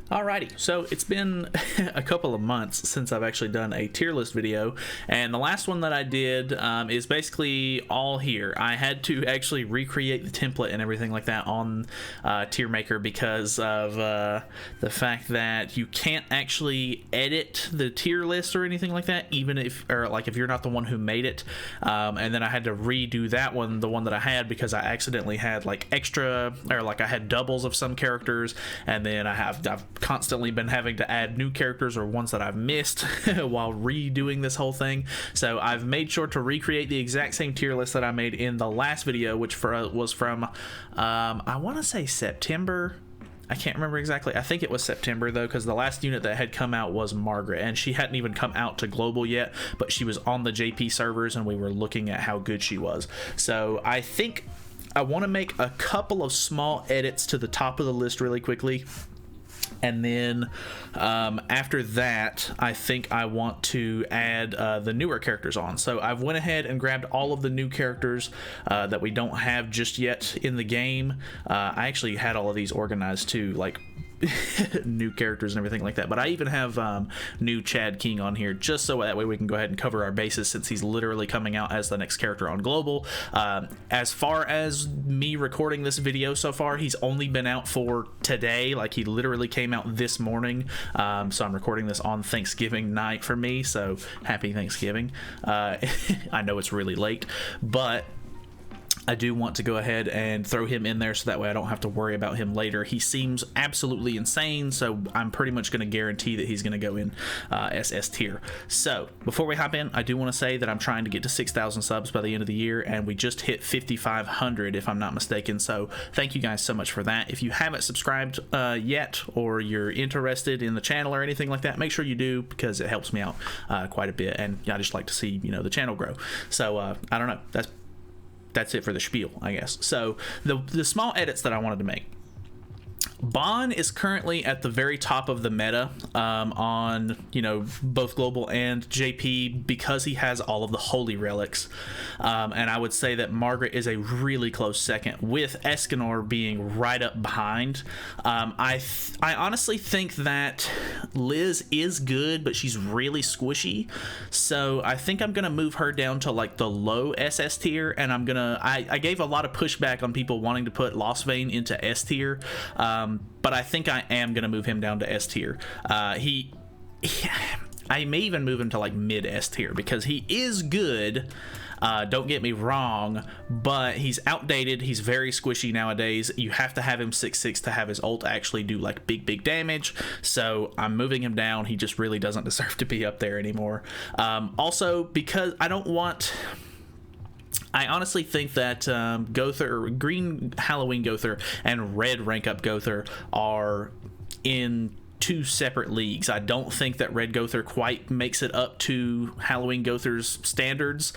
Alrighty, so it's been a couple of months since I've actually done a tier list video, and the last one that I did is basically all here. I had to actually recreate the template and everything like that on Tier Maker because of the fact that you can't actually edit the tier list or anything like that, even if you're not the one who made it. And then I had to redo that one, the one that I had, because I accidentally had like extra, or like I had doubles of some characters, and then I've constantly been having to add new characters or ones that I've missed while redoing this whole thing. So I've made sure to recreate the exact same tier list that I made in the last video, which was from I want to say September. I can't remember exactly. I think it was September though, because the last unit that had come out was Margaret, and she hadn't even come out to global yet, but she was on the JP servers and we were looking at how good she was. So I think I want to make a couple of small edits to the top of the list really quickly. And then after that, I think I want to add the newer characters on. So I've went ahead and grabbed all of the new characters that we don't have just yet in the game. I actually had all of these organized too, like new characters and everything like that, but I even have new Chad King on here just so that way we can go ahead and cover our bases, since he's literally coming out as the next character on global. As far as me recording this video so far, he's only been out for today. Like, he literally came out this morning, so I'm recording this on Thanksgiving night for me, so happy Thanksgiving. I know it's really late, but I do want to go ahead and throw him in there so that way I don't have to worry about him later. He seems absolutely insane, so I'm pretty much going to guarantee that he's going to go in SS tier. So before we hop in, I do want to say that I'm trying to get to 6,000 subs by the end of the year, and we just hit 5,500 if I'm not mistaken. So thank you guys so much for that. If you haven't subscribed yet, or you're interested in the channel or anything like that, make sure you do, because it helps me out quite a bit, and I just like to see, you know, the channel grow. So I don't know, that's it for the spiel, I guess. So the small edits that I wanted to make. Bon is currently at the very top of the meta on, you know, both global and JP, because he has all of the holy relics, and I would say that Margaret is a really close second, with Escanor being right up behind. I honestly think that Liz is good, but she's really squishy, so I think I'm gonna move her down to like the low SS tier, and I gave a lot of pushback on people wanting to put Lost Vein into S tier, but I think I am going to move him down to S tier. I may even move him to like mid S tier, because he is good. Don't get me wrong, but he's outdated. He's very squishy nowadays. You have to have him 6'6" to have his ult actually do like big damage. So I'm moving him down. He just really doesn't deserve to be up there anymore. Also, because I honestly think that Gother, Green Halloween Gother and Red Rank Up Gother are in two separate leagues. I don't think that Red Gother quite makes it up to Halloween Gother's standards,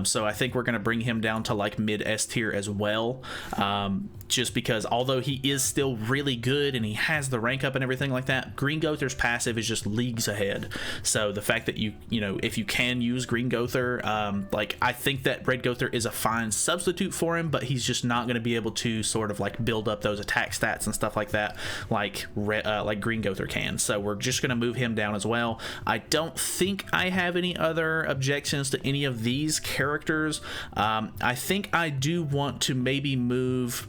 so I think we're going to bring him down to like mid S tier as well, just because although he is still really good and he has the rank up and everything like that, Green Gother's passive is just leagues ahead. So the fact that you know, if you can use Green Gother, like, I think that Red Gother is a fine substitute for him, but he's just not going to be able to sort of like build up those attack stats and stuff like that like Green Gother can. So we're just going to move him down as well. I don't think I have any other objections to any of these characters. I think I do want to maybe move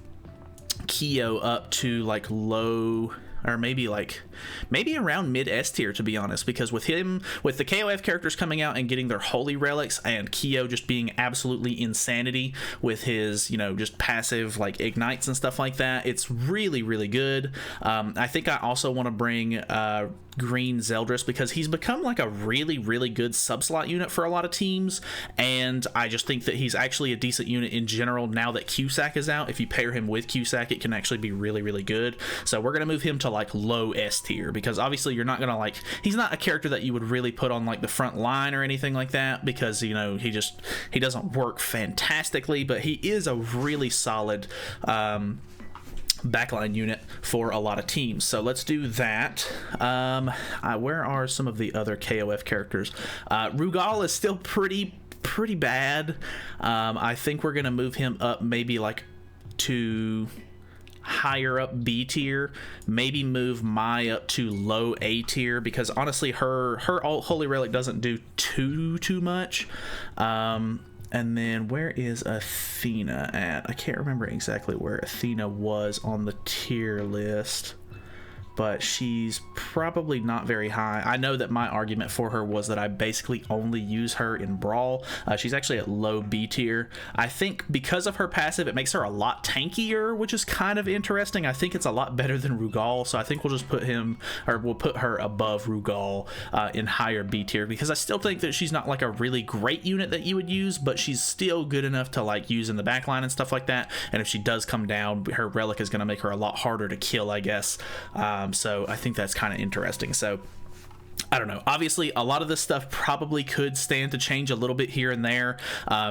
Keo up to like low, or maybe around mid S tier, to be honest, because with the KOF characters coming out and getting their holy relics, and Keo just being absolutely insanity with his, you know, just passive like ignites and stuff like that, it's really good. I think I also want to bring Green Zeldris, because he's become like a really good sub-slot unit for a lot of teams, and I just think that he's actually a decent unit in general now that Cusack is out. If you pair him with Cusack, it can actually be really good. So we're gonna move him to like low S tier, because obviously you're not gonna he's not a character that you would really put on like the front line or anything like that, because, you know, he doesn't work fantastically, but he is a really solid backline unit for a lot of teams. So let's do that. Where are some of the other KOF characters? Rugal is still pretty bad. I think we're gonna move him up maybe like to higher up B tier, maybe move Mai up to low A tier, because honestly her Holy Relic doesn't do too much. And then where is Athena at? I can't remember exactly where Athena was on the tier list, but she's probably not very high. I know that my argument for her was that I basically only use her in Brawl. She's actually at low B tier. I think because of her passive, it makes her a lot tankier, which is kind of interesting. I think it's a lot better than Rugal, so I think we'll just put we'll put her above Rugal in higher B tier, because I still think that she's not like a really great unit that you would use, but she's still good enough to like use in the backline and stuff like that. And if she does come down, her relic is going to make her a lot harder to kill, I guess. So I think that's kind of interesting. So I don't know. Obviously, a lot of this stuff probably could stand to change a little bit here and there.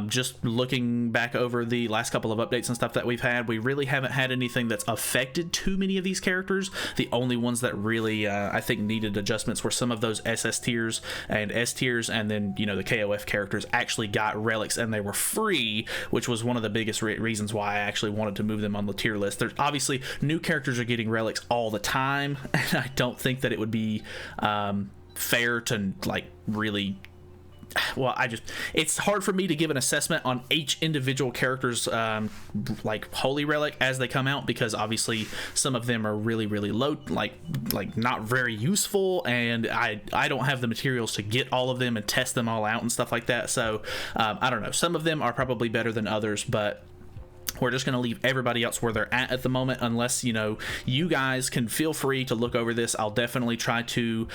Just looking back over the last couple of updates and stuff that we've had, we really haven't had anything that's affected too many of these characters. The only ones that really, I think, needed adjustments were some of those SS tiers and S tiers, and then, you know, the KOF characters actually got relics and they were free, which was one of the biggest reasons why I actually wanted to move them on the tier list. There's obviously new characters are getting relics all the time, and I don't think that it would be fair to like really, well, it's hard for me to give an assessment on each individual character's like Holy Relic as they come out, because obviously some of them are really low, like not very useful, and I don't have the materials to get all of them and test them all out and stuff like that. So I don't know, some of them are probably better than others, but we're just going to leave everybody else where they're at the moment, unless, you know, you guys can feel free to look over this. I'll definitely try to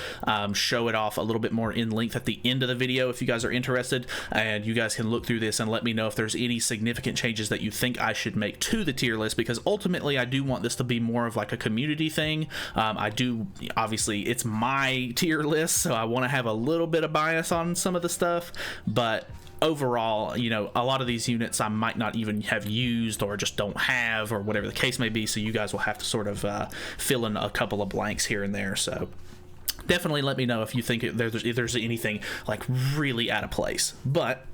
show it off a little bit more in length at the end of the video if you guys are interested, and you guys can look through this and let me know if there's any significant changes that you think I should make to the tier list, because ultimately I do want this to be more of like a community thing. Obviously it's my tier list, so I want to have a little bit of bias on some of the stuff, but overall, you know, a lot of these units I might not even have used or just don't have, or whatever the case may be, so you guys will have to sort of fill in a couple of blanks here and there. So definitely let me know if you think if there's anything like really out of place. But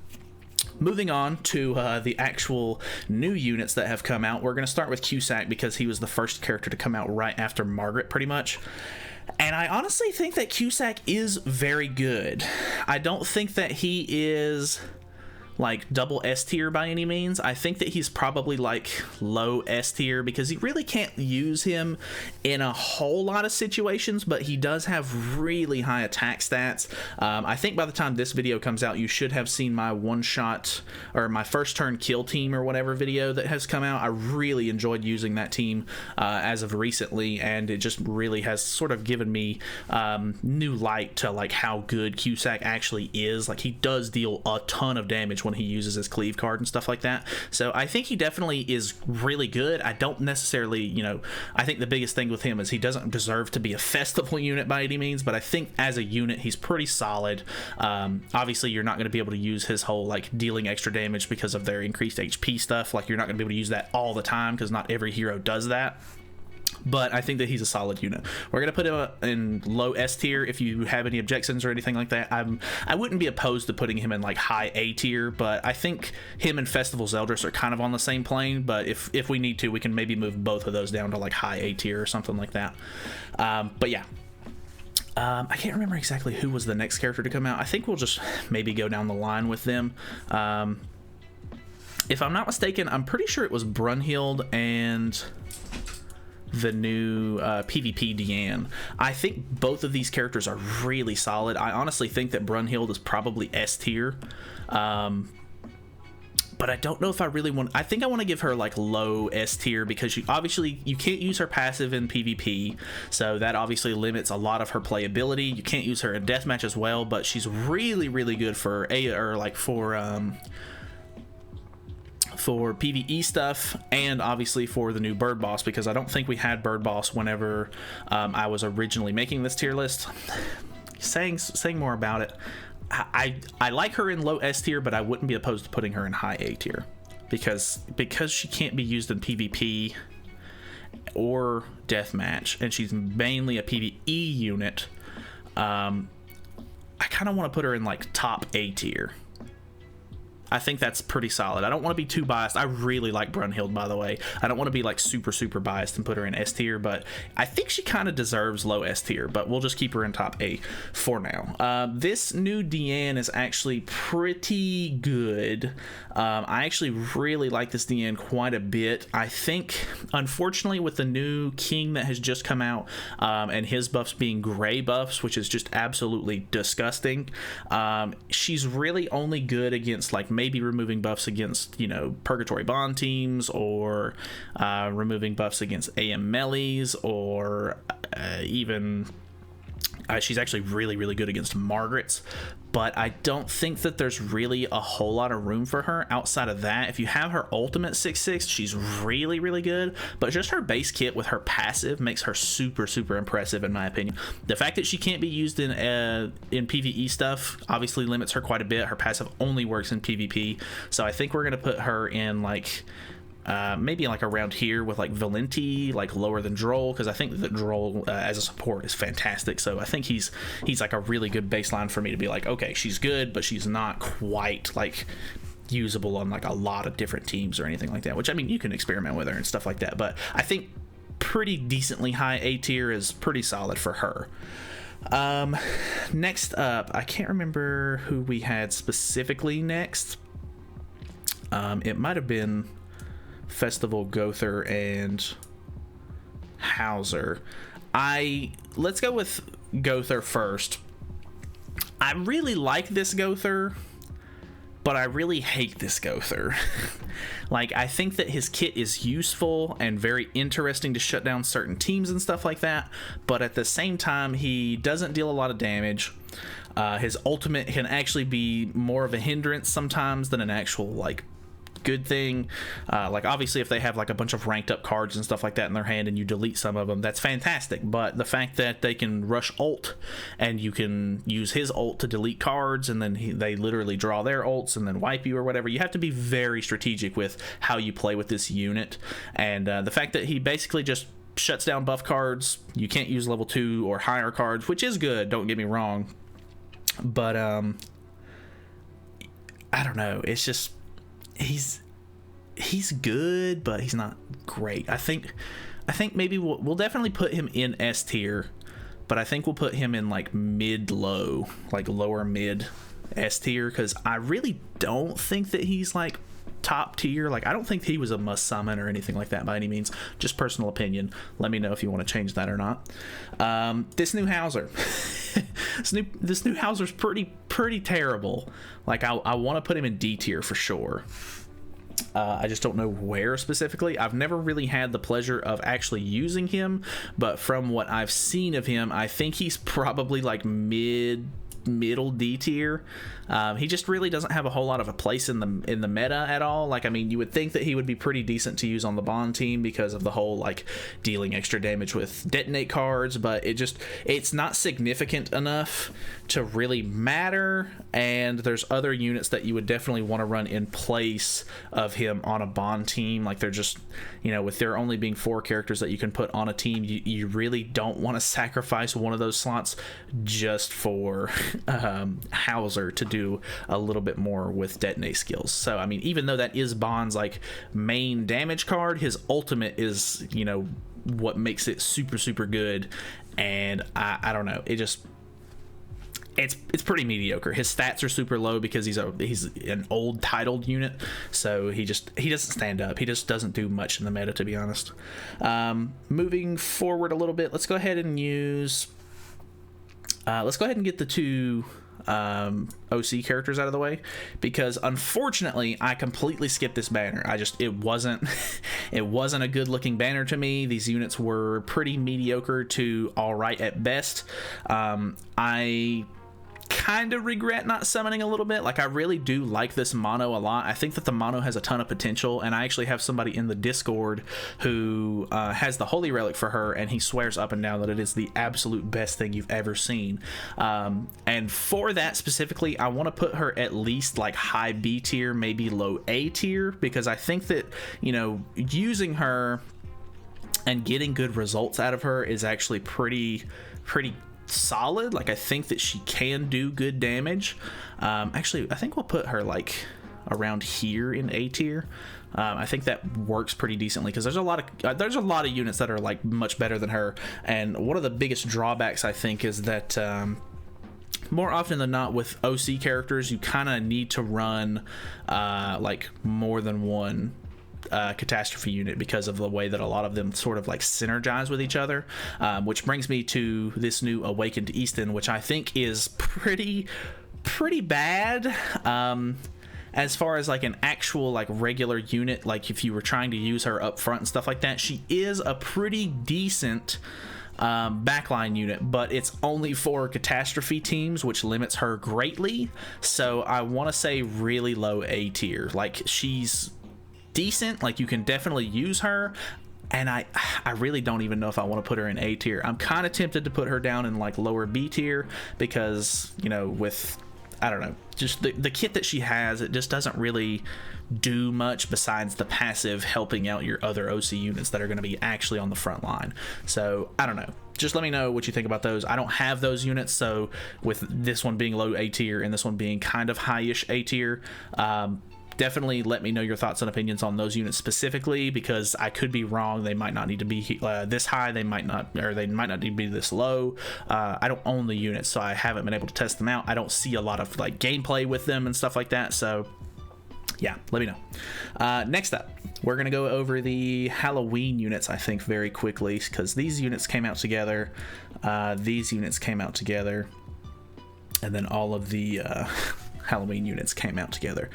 moving on to the actual new units that have come out, we're going to start with Cusack, because he was the first character to come out right after Margaret, pretty much. And I honestly think that Cusack is very good. I don't think that he is like double S tier by any means. I think that he's probably like low S tier, because you really can't use him in a whole lot of situations, but he does have really high attack stats. I think by the time this video comes out, you should have seen my one shot or my first turn kill team or whatever video that has come out. I really enjoyed using that team as of recently, and it just really has sort of given me new light to like how good Cusack actually is. Like, he does deal a ton of damage when he uses his cleave card and stuff like that. So I think he definitely is really good. I don't necessarily, you know, I think the biggest thing with him is he doesn't deserve to be a festival unit by any means, but I think as a unit he's pretty solid. Obviously you're not going to be able to use his whole like dealing extra damage because of their increased HP stuff. Like, you're not going to be able to use that all the time, because not every hero does that. But I think that he's a solid unit. We're going to put him in low S tier. If you have any objections or anything like that, I wouldn't be opposed to putting him in like high A tier, but I think him and Festival Zeldris are kind of on the same plane. But if we need to, we can maybe move both of those down to like high A tier or something like that. But yeah. I can't remember exactly who was the next character to come out. I think we'll just maybe go down the line with them. If I'm not mistaken, I'm pretty sure it was Brunhild and the new PvP Deanne. I think both of these characters are really solid. I honestly think that Brunhild is probably S tier. But I don't know if I really want... I think I want to give her like low S tier, because you can't use her passive in PvP, so that obviously limits a lot of her playability. You can't use her in deathmatch as well, but she's really good for PvE stuff, and obviously for the new Bird Boss, because I don't think we had Bird Boss whenever I was originally making this tier list. Saying more about it, I like her in low S tier, but I wouldn't be opposed to putting her in high A tier, because she can't be used in PvP or deathmatch, and she's mainly a PvE unit. I kind of want to put her in like top A tier. I think that's pretty solid. I don't want to be too biased. I really like Brunhild, by the way. I don't want to be like super biased and put her in S tier, but I think she kind of deserves low S tier, but we'll just keep her in top A for now. This new Deanne is actually pretty good. I actually really like this Deanne quite a bit. I think, unfortunately, with the new king that has just come out, and his buffs being gray buffs, which is just absolutely disgusting, she's really only good against like maybe removing buffs against, you know, Purgatory Bond teams, or removing buffs against AM melees, or even she's actually really good against Margarets, but I don't think that there's really a whole lot of room for her outside of that. If you have her ultimate 6/6, she's really good, but just her base kit with her passive makes her super impressive in my opinion. The fact that she can't be used in PvE stuff obviously limits her quite a bit. Her passive only works in PvP, so I think we're gonna put her in like maybe like around here with like Valenti, like lower than Droll, because I think that Droll as a support is fantastic. So I think he's like a really good baseline for me to be like, okay, she's good, but she's not quite like usable on like a lot of different teams or anything like that, which I mean, you can experiment with her and stuff like that, but I think pretty decently high A tier is pretty solid for her. Next up, I can't remember who we had specifically next. It might have been Festival, Gother, and Hauser. Let's go with Gother first. I really like this Gother, but I really hate this Gother. Like, I think that his kit is useful and very interesting to shut down certain teams and stuff like that, but at the same time, he doesn't deal a lot of damage. His ultimate can actually be more of a hindrance sometimes than an actual, like, good thing. Like, obviously, if they have like a bunch of ranked up cards and stuff like that in their hand and you delete some of them, that's fantastic, but the fact that they can rush ult and you can use his ult to delete cards, and then they literally draw their ults and then wipe you or whatever, you have to be very strategic with how you play with this unit. And the fact that he basically just shuts down buff cards, you can't use level 2 or higher cards, which is good, don't get me wrong, but I don't know, it's just he's good, but he's not great. I think maybe we'll definitely put him in S tier, but I think we'll put him in like mid-low, like lower mid S tier, because I really don't think that he's like top tier. Like, I don't think he was a must summon or anything like that by any means. Just personal opinion. Let me know if you want to change that or not. This new Hauser. this new Hauser's pretty terrible. Like, I want to put him in D tier for sure. I just don't know where specifically. I've never really had the pleasure of actually using him, but from what I've seen of him, I think he's probably like middle D tier. He just really doesn't have a whole lot of a place in the meta at all. Like, I mean, you would think that he would be pretty decent to use on the Bond team because of the whole like dealing extra damage with detonate cards, but it's not significant enough to really matter. And there's other units that you would definitely want to run in place of him on a Bond team. Like, they're just, you know, with there only being 4 characters that you can put on a team, you really don't want to sacrifice one of those slots just for Hauser to do a little bit more with detonate skills. So, I mean, even though that is Bond's like main damage card, his ultimate is, you know, what makes it super good. And I don't know, it's pretty mediocre. His stats are super low because he's an old titled unit, so he doesn't stand up. He just doesn't do much in the meta, to be honest. Moving forward a little bit, let's go ahead and get the 2 OC characters out of the way, because unfortunately I completely skipped this banner. It wasn't a good looking banner to me. These units were pretty mediocre to alright at best. I kind of regret not summoning a little bit. Like, I really do like this mono a lot. I think that the mono has a ton of potential, and I actually have somebody in the Discord who has the Holy Relic for her, and he swears up and down that it is the absolute best thing you've ever seen. And for that specifically, I want to put her at least like high B tier, maybe low A tier, because I think that, you know, using her and getting good results out of her is actually pretty solid. Like, I think that she can do good damage. Actually, I think we'll put her like around here in A tier. I think that works pretty decently because there's a lot of units that are like much better than her, and one of the biggest drawbacks I think is that more often than not with OC characters you kind of need to run like more than one catastrophe unit because of the way that a lot of them sort of like synergize with each other, which brings me to this new Awakened Easton, which I think is pretty bad. As far as like an actual like regular unit, like if you were trying to use her up front and stuff like that, she is a pretty decent backline unit, but it's only for catastrophe teams, which limits her greatly. So I want to say really low A tier. Like she's decent, like you can definitely use her, and I really don't even know if I want to put her in A tier. I'm kind of tempted to put her down in like lower B tier because, you know, with I don't know, just the kit that she has, it just doesn't really do much besides the passive helping out your other OC units that are going to be actually on the front line. So I don't know, just let me know what you think about those. I don't have those units, so with this one being low A tier and this one being kind of high-ish A tier, definitely let me know your thoughts and opinions on those units specifically, because I could be wrong. They might not need to be this high, they might not need to be this low. I don't own the units, so I haven't been able to test them out. I don't see a lot of like gameplay with them and stuff like that, so yeah, let me know. Next up, we're gonna go over the Halloween units, I think, very quickly, because these units came out together, and then all of the Halloween units came out together.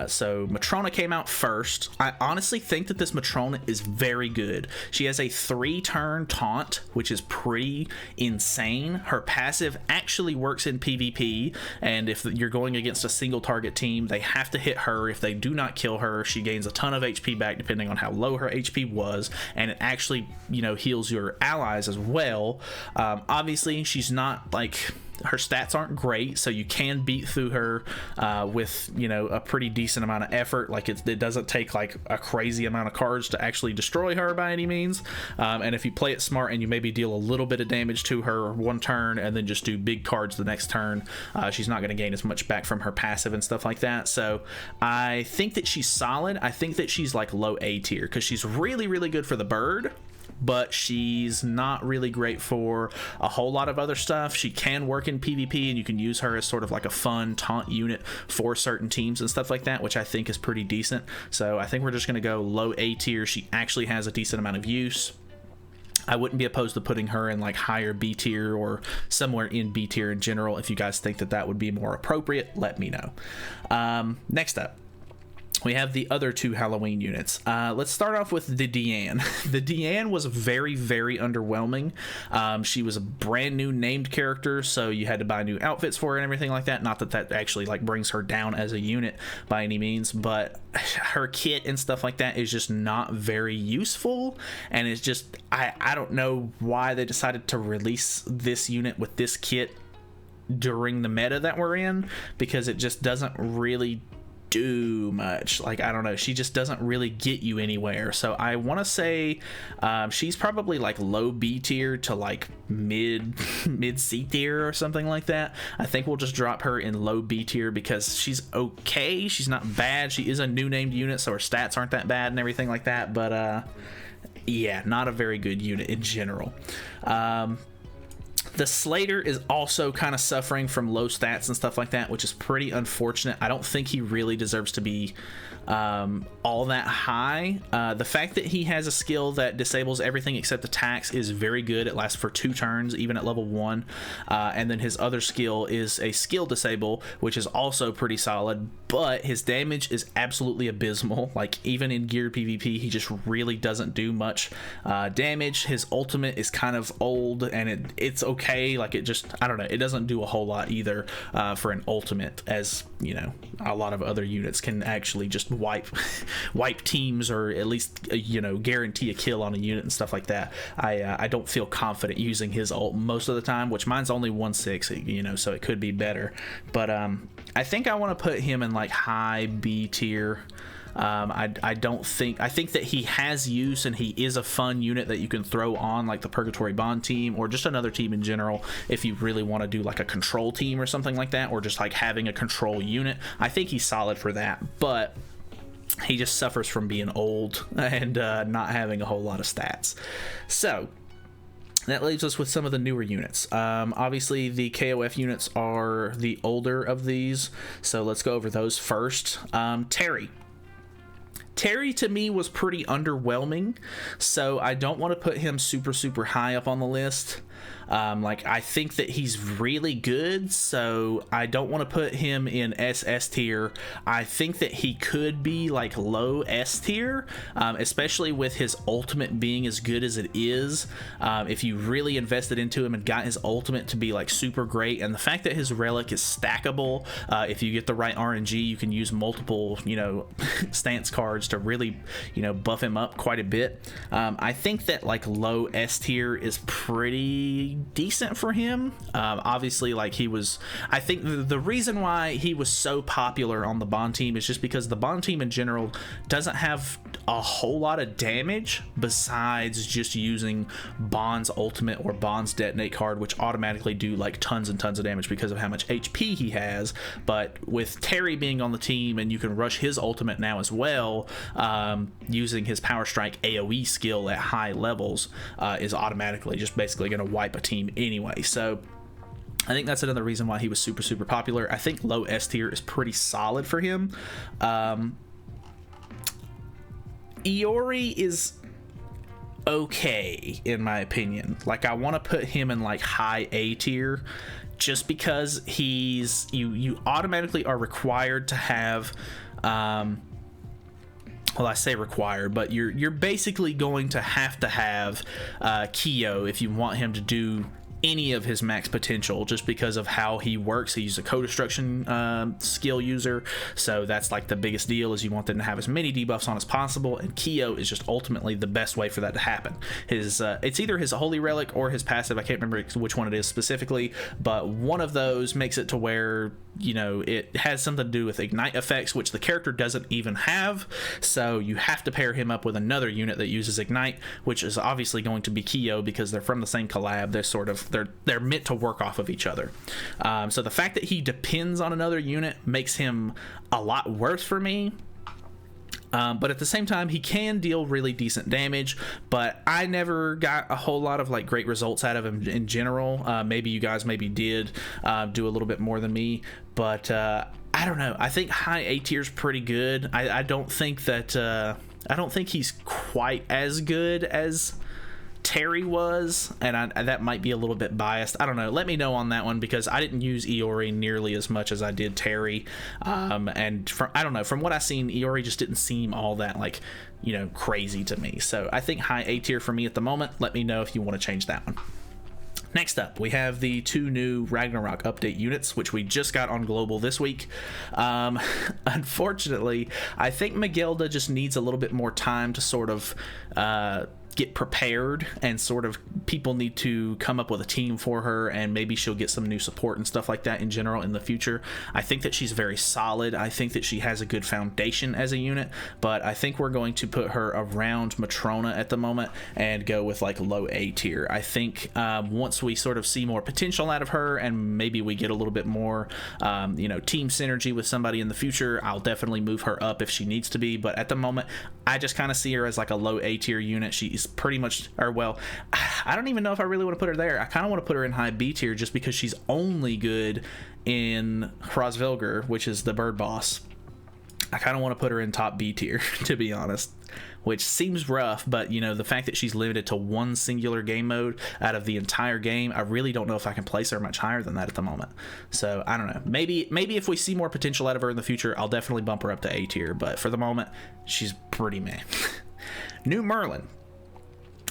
So Metrona came out first. I honestly think that this Metrona is very good. She has a 3-turn taunt, which is pretty insane. Her passive actually works in PvP, and if you're going against a single target team, they have to hit her. If they do not kill her, she gains a ton of HP back depending on how low her HP was, and it actually, you know, heals your allies as well. Obviously she's not like, her stats aren't great, so you can beat through her with, you know, a pretty decent amount of effort. Like it doesn't take like a crazy amount of cards to actually destroy her by any means, and if you play it smart and you maybe deal a little bit of damage to her one turn and then just do big cards the next turn, she's not going to gain as much back from her passive and stuff like that. So I think that she's solid. I think that she's like low A tier because she's really good for the bird, but she's not really great for a whole lot of other stuff. She can work in PvP, and you can use her as sort of like a fun taunt unit for certain teams and stuff like that, which I think is pretty decent. So I think we're just going to go low A tier. She actually has a decent amount of use. I wouldn't be opposed to putting her in like higher B tier or somewhere in B tier in general. If you guys think that that would be more appropriate, let me know. Next up, we have the other 2 Halloween units. Let's start off with the Deanne. The Deanne was very underwhelming. She was a brand new named character, so you had to buy new outfits for her and everything like that. Not that that actually like brings her down as a unit by any means, but her kit and stuff like that is just not very useful, and it's just I don't know why they decided to release this unit with this kit during the meta that we're in, because it just doesn't really do much. Like, I don't know, she just doesn't really get you anywhere. So I want to say she's probably like low B tier to like mid C tier or something like that. I think we'll just drop her in low B tier because she's okay, she's not bad. She is a new named unit, so her stats aren't that bad and everything like that, but yeah, not a very good unit in general. The Slater is also kind of suffering from low stats and stuff like that, which is pretty unfortunate. I don't think he really deserves to be all that high. The fact that he has a skill that disables everything except attacks is very good. It lasts for 2 turns, even at level 1. And then his other skill is a skill disable, which is also pretty solid, but his damage is absolutely abysmal. Like, even in geared PvP, he just really doesn't do much damage. His ultimate is kind of old, and it's okay. Like, it just, I don't know, it doesn't do a whole lot either for an ultimate, as, you know, a lot of other units can actually just wipe teams, or at least, you know, guarantee a kill on a unit and stuff like that. I don't feel confident using his ult most of the time, which mine's only 1/6, you know, so it could be better. But I think I want to put him in like high B tier. I don't think, I think that he has use and he is a fun unit that you can throw on like the Purgatory Bond team or just another team in general if you really want to do like a control team or something like that, or just like having a control unit. I think he's solid for that, but he just suffers from being old and not having a whole lot of stats. So that leaves us with some of the newer units. Obviously, the KOF units are the older of these, so let's go over those first. Terry. Terry to me was pretty underwhelming, so I don't want to put him super high up on the list. Like, I think that he's really good, so I don't want to put him in SS tier. I think that he could be like low S tier, especially with his ultimate being as good as it is. If you really invested into him and got his ultimate to be like super great, and the fact that his relic is stackable, if you get the right RNG, you can use multiple, you know, stance cards to really, you know, buff him up quite a bit. I think that like low S tier is pretty decent for him. Obviously, like, he was, I think the reason why he was so popular on the Bond team is just because the Bond team in general doesn't have a whole lot of damage besides just using Bond's ultimate or Bond's detonate card, which automatically do like tons and tons of damage because of how much HP he has. But with Terry being on the team and you can rush his ultimate now as well, using his Power Strike AoE skill at high levels is automatically just basically going to wipe a team anyway. So I think that's another reason why he was super popular. I think low S tier is pretty solid for him. Iori is okay in my opinion. Like, I want to put him in like high A tier just because he's, you automatically are required to have, well, I say required, but you're basically going to have Kyo if you want him to do any of his max potential, just because of how he works. He's a co-destruction skill user, so that's like the biggest deal, is you want them to have as many debuffs on as possible, and Kyo is just ultimately the best way for that to happen. His it's either his holy relic or his passive, I can't remember which one it is specifically, but one of those makes it to where, you know, it has something to do with ignite effects, which the character doesn't even have, so you have to pair him up with another unit that uses ignite, which is obviously going to be Kyo because they're from the same collab. They're sort of, they're meant to work off of each other. So the fact that he depends on another unit makes him a lot worse for me. But at the same time, he can deal really decent damage, but I never got a whole lot of like great results out of him in general. Maybe you guys did do a little bit more than me, but I don't know. I think high A tier is pretty good. I don't think that I don't think he's quite as good as Terry was, and that might be a little bit biased. I don't know. Let me know on that one, because I didn't use Iori nearly as much as I did Terry. And I don't know, from what I've seen, Iori just didn't seem all that, like, you know, crazy to me. So I think high A tier for me at the moment. Let me know if you want to change that one. Next up, we have the 2 new Ragnarok update units, which we just got on Global this week. Unfortunately, I think Miguel just needs a little bit more time to sort of get prepared, and sort of people need to come up with a team for her, and maybe she'll get some new support and stuff like that in general in the future. I think that she's very solid. I think that she has a good foundation as a unit, but I think we're going to put her around Metrona at the moment and go with like low A tier. I think once we sort of see more potential out of her, and maybe we get a little bit more you know, team synergy with somebody in the future, I'll definitely move her up if she needs to be. But at the moment, I just kind of see her as like a low A tier unit. She's pretty much, or well, I don't even know if I really want to put her there. I kind of want to put her in high B tier just because she's only good in Hrosvelgr, which is the bird boss. I kind of want to put her in top B tier, to be honest, which seems rough, but you know, the fact that she's limited to one singular game mode out of the entire game, I really don't know if I can place her much higher than that at the moment. So I don't know, maybe if we see more potential out of her in the future, I'll definitely bump her up to A tier, but for the moment, she's pretty meh. New Merlin.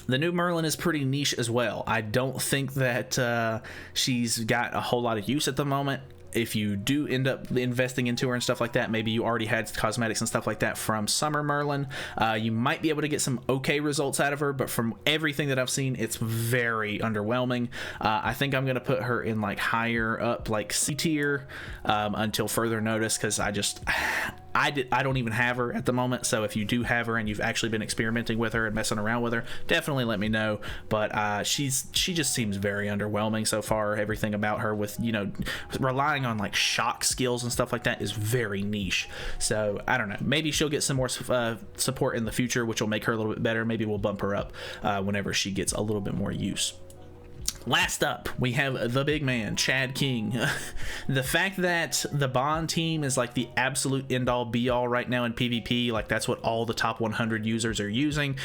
The new Merlin is pretty niche as well. I don't think that she's got a whole lot of use at the moment. If you do end up investing into her and stuff like that, maybe you already had cosmetics and stuff like that from Summer Merlin, you might be able to get some okay results out of her, but from everything that I've seen, it's very underwhelming. I think I'm going to put her in like higher up, like C tier, until further notice, because I don't even have her at the moment, so if you do have her and you've actually been experimenting with her and messing around with her, definitely let me know. But she just seems very underwhelming so far. Everything about her, with, you know, relying on like shock skills and stuff like that, is very niche. So I don't know, maybe she'll get some more support in the future, which will make her a little bit better. Maybe we'll bump her up whenever she gets a little bit more use. Last up, we have the big man, Chad King. The fact that the Bond team is like the absolute end-all be-all right now in PvP, like that's what all the top 100 users are using,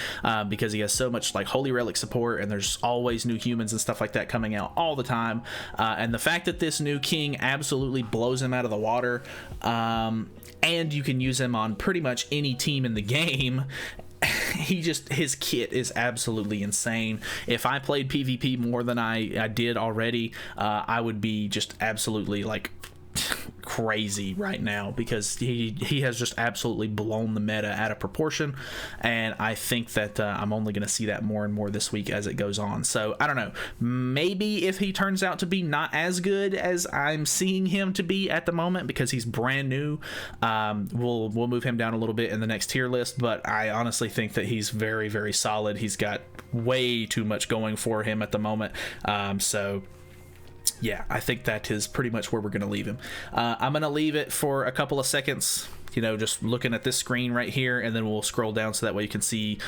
because he has so much like Holy Relic support, and there's always new humans and stuff like that coming out all the time. And the fact that this new King absolutely blows him out of the water, and you can use him on pretty much any team in the game. His kit is absolutely insane. If I played PvP more than I did already, I would be just absolutely like crazy right now, because he has just absolutely blown the meta out of proportion, and I think that I'm only going to see that more and more this week as it goes on. So I don't know, maybe if he turns out to be not as good as I'm seeing him to be at the moment, because he's brand new, we'll move him down a little bit in the next tier list. But I honestly think that he's very, very solid. He's got way too much going for him at the moment, so yeah, I think that is pretty much where we're going to leave him. I'm going to leave it for a couple of seconds, you know, just looking at this screen right here, and then we'll scroll down so that way you can see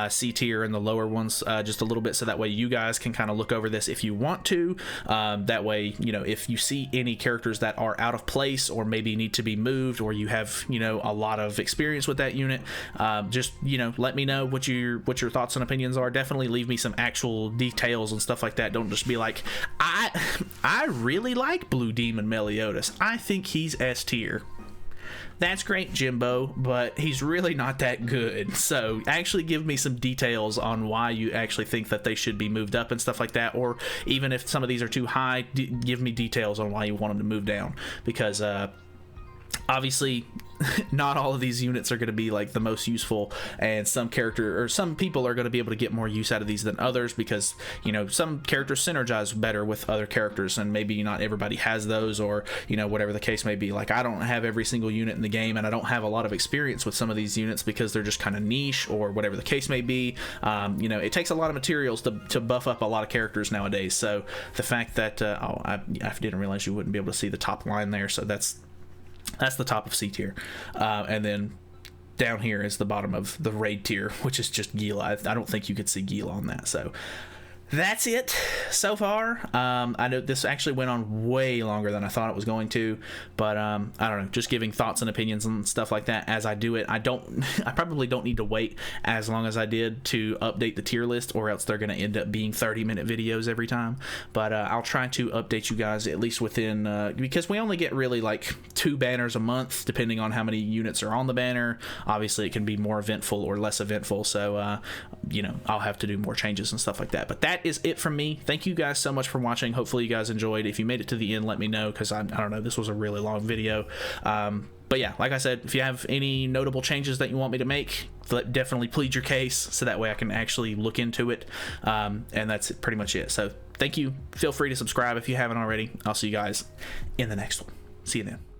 C tier and the lower ones just a little bit, so that way you guys can kind of look over this if you want to. That way, you know, if you see any characters that are out of place or maybe need to be moved, or you have, you know, a lot of experience with that unit, just, you know, let me know what your thoughts and opinions are. Definitely leave me some actual details and stuff like that. Don't just be like, I really like Blue Demon Meliodas, I think he's S tier. That's great, Jimbo, but he's really not that good. So actually give me some details on why you actually think that they should be moved up and stuff like that, or even if some of these are too high, give me details on why you want them to move down, because obviously not all of these units are going to be like the most useful, and some people are going to be able to get more use out of these than others, because, you know, some characters synergize better with other characters, and maybe not everybody has those, or, you know, whatever the case may be. Like, I don't have every single unit in the game, and I don't have a lot of experience with some of these units because they're just kind of niche, or whatever the case may be. You know, it takes a lot of materials to buff up a lot of characters nowadays. So the fact that I didn't realize you wouldn't be able to see the top line there, so that's the top of C tier, and then down here is the bottom of the raid tier, which is just Gila. I don't think you could see Gila on that. So that's it so far. I know this actually went on way longer than I thought it was going to, but I don't know, just giving thoughts and opinions and stuff like that as I do it. I probably don't need to wait as long as I did to update the tier list, or else they're going to end up being 30-minute videos every time. But I'll try to update you guys at least within, because we only get really like 2 banners a month depending on how many units are on the banner. Obviously it can be more eventful or less eventful, so you know, I'll have to do more changes and stuff like that. But that is it from me. Thank you guys so much for watching. Hopefully you guys enjoyed. If you made it to the end, let me know, because I don't know, this was a really long video. But yeah, like I said, if you have any notable changes that you want me to make, definitely plead your case, so that way I can actually look into it. And that's pretty much it. So thank you. Feel free to subscribe if you haven't already. I'll see you guys in the next one. See you then.